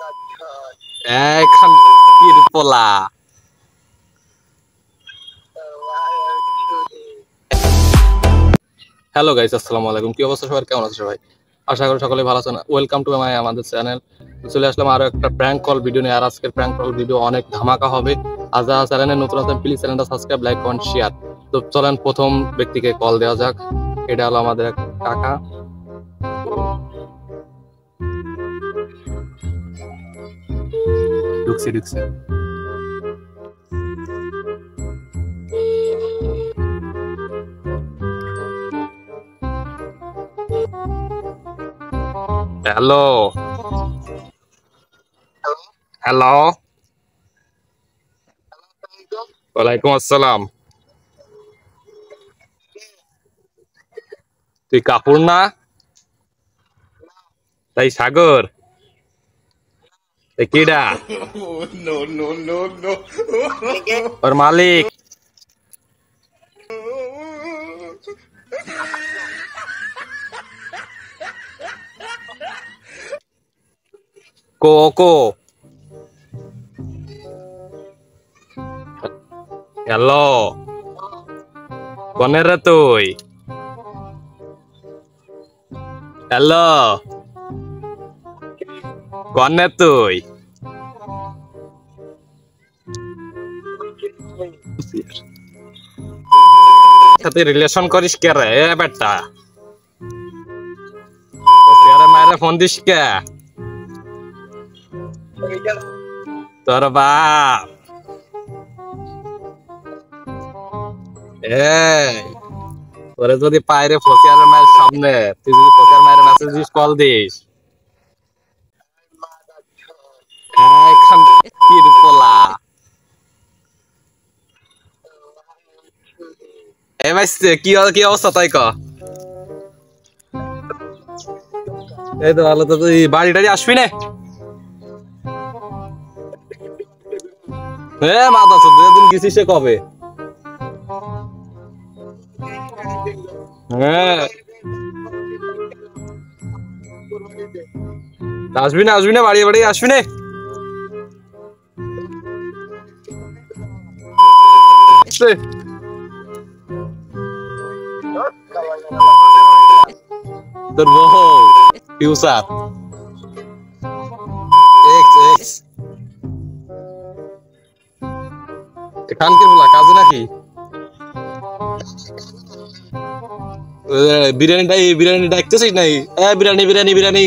এখন কি পোলা। হ্যালো গাইস, আসসালামু আলাইকুম। কি অবস্থা সবার, কেমন আছে সবাই? আশা করি সকলে ভালো আছেন। ওয়েলকাম টু আমাদের চ্যানেল। চলে আসলাম আরো একটা প্র্যাঙ্ক কল ভিডিও নিয়ে। আর আজকের প্র্যাঙ্ক কল ভিডিও অনেক ধামাকা হবে। আর যারা চ্যানেলে নতুন আছেন প্লিজ চ্যানেলটা সাবস্ক্রাইব, লাইক, কমেন্ট, শেয়ার। তো চলেন প্রথম ব্যক্তিকে কল দেওয়া যাক। এটা হলো আমাদের এক কাকা। ঢুকছে। হ্যালো হ্যালো, ওয়ালাইকুম আসসালাম। তুই কাপুর না? তাই সাগর? কিডা ওর মালিক? কোকো। হ্যালো, কনে রে তুই? হ্যালো, কনে তুই? সাথে রিলেশন করিস কে রে এ বেটা? মায়ের ফোন দিস কে? তোর বাপ। তোরে যদি পায়রে ফসিয়ার মায়ের সামনে, তুই যদি ফসিয়ার মায়ের মেসেজ দিস, কল দিস, এখন কি পোলা। এ ভাই কি কি অবস্থা তাই ক? এই তো ভালো। তো তুই বাড়ি টাড়ি আসবি না? মাথা দুদিন গেছিস সে কবে? হ্যাঁ, আসবি না বাড়ি বাড়ি আসবি না? তোর বউ ফিউচার এক্স এখানকার বলা কাজে নাকি? বিরিয়ানি ডাকতেছিস নাই? বিরিয়ানি বিরিয়ানি বিরিয়ানি।